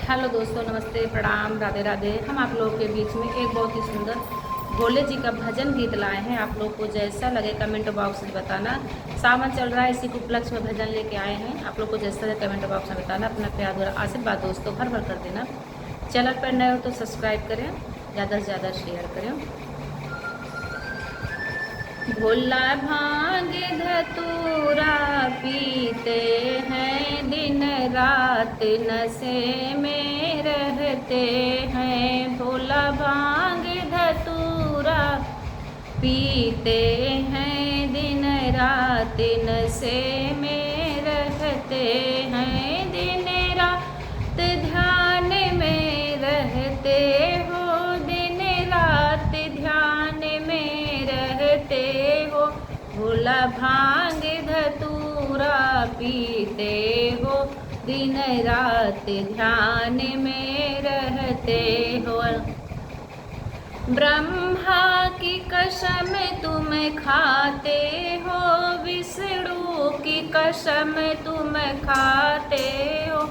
Hello दोस्तों, नमस्ते, प्रणाम, राधे राधे। हम आप लोगों के बीच में एक बहुत ही सुंदर भोले जी का भजन गीत लाए हैं। आप लोग को जैसा लगे कमेंट बॉक्स में बताना। सावन चल रहा है, इसी के उपलक्ष्य में भजन लेके आए हैं। आप लोग को जैसा लगे कमेंट बॉक्स में बताना। अपना प्यार और आशीर्वाद दोस्तों भर भर कर देना। चैनल पर नए हो तो सब्सक्राइब करें, ज़्यादा से ज़्यादा शेयर करें। भोला भांग धतूरा पीते हैं, दिन रात नशे में रहते हैं। भोला भांग धतूरा पीते हैं, दिन रात नशे में रहते हैं। दिन रात ध्यान में रहते हो, दिन रात ध्यान में रहते हो। भोला भांग धतूरा पीते हो, दिन रात ध्यान में रहते हो। ब्रह्मा की कसम तुम खाते हो, विष्णु की कसम तुम खाते हो।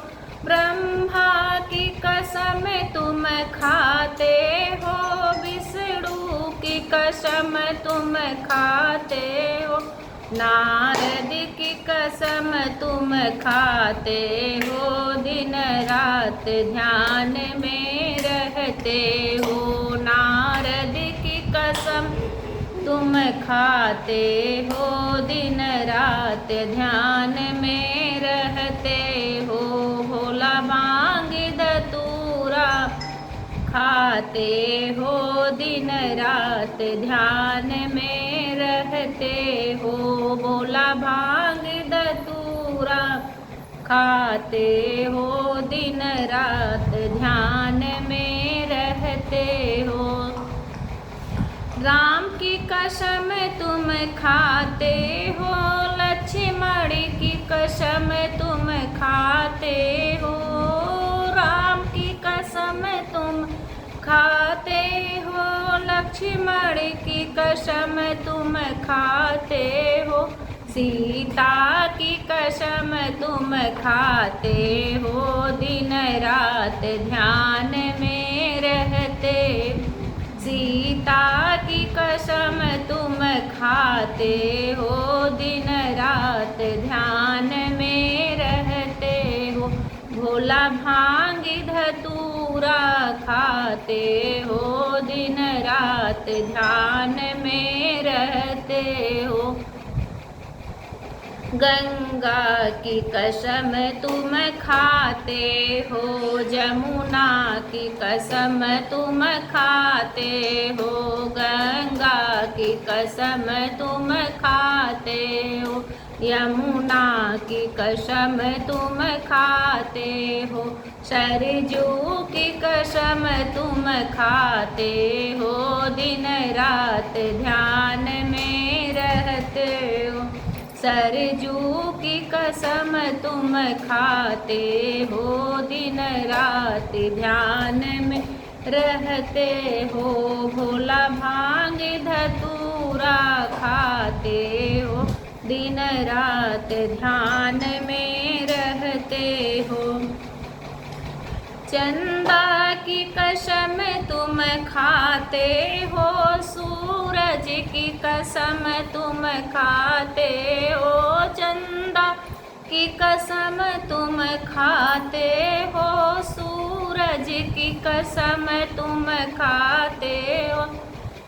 ब्रह्मा की कसम तुम खाते हो, विष्णु की कसम तुम खाते हो। नारद की कसम तुम खाते हो, दिन रात ध्यान में रहते हो। नारद की कसम तुम खाते हो, दिन रात ध्यान में रहते हो। भोला भांग धतूरा खाते हो, दिन रात ध्यान में रहते हो। भोला भांग धतूरा खाते हो, दिन रात ध्यान में रहते हो। राम की कसम तुम खाते हो, लक्ष्मण की कसम तुम खाते हो। राम की कसम तुम खाते हो, लक्ष्मण की कसम तुम खाते हो। सीता की कसम तुम खाते हो, दिन रात ध्यान में रहते। सीता की कसम तुम खाते हो, दिन रात ध्यान में रहते हो। भोला भांग धतूरा खाते हो, दिन रात ध्यान में रहते हो। गंगा की कसम तुम खाते हो, जमुना की कसम तुम खाते हो। गंगा की कसम तुम खाते हो, यमुना की कसम तुम खाते हो। सरजू की कसम तुम खाते हो, दिन रात ध्यान में रहते हो। सरजू की कसम तुम खाते हो, दिन रात ध्यान में रहते हो। भोला भांग धतूरा खाते हो, दिन रात ध्यान में रहते हो। चंदा की कसम तुम खाते हो, सूरज की कसम तुम खाते हो। चंदा की कसम तुम खाते हो, सूरज की कसम तुम खाते हो।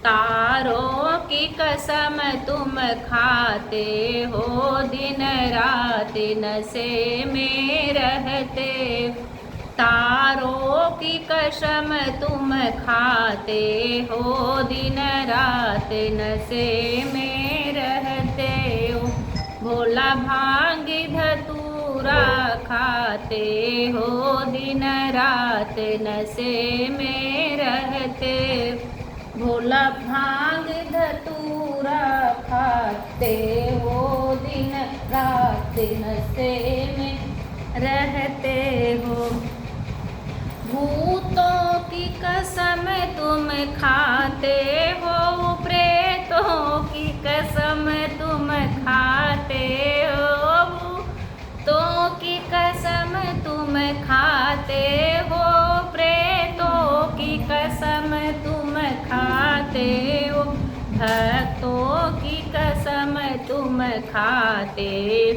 तारों की कसम तुम खाते हो, दिन रात नशे में रहते हो। तारों की कसम तुम खाते हो, दिन रात नशे में रहते हो। भोला भांग धतूरा खाते हो, दिन रात नशे में रहते हो। भोला भांग धतूरा खाते हो, दिन रात नशे में रहते हो। भूतों की कसम तुम खाते हो, प्रेतों की कसम तुम खाते हो। भूतों की कसम तुम खाते हो, तुम खाते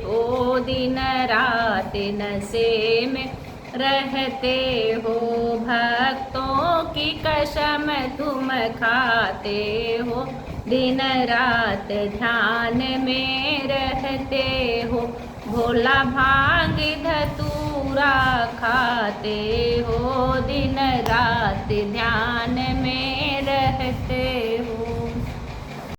हो, दिन रात नशे में रहते हो, भक्तों की कसम तुम खाते हो, दिन रात ध्यान में रहते हो, भोला भांग धतूरा खाते हो, दिन रात ध्यान में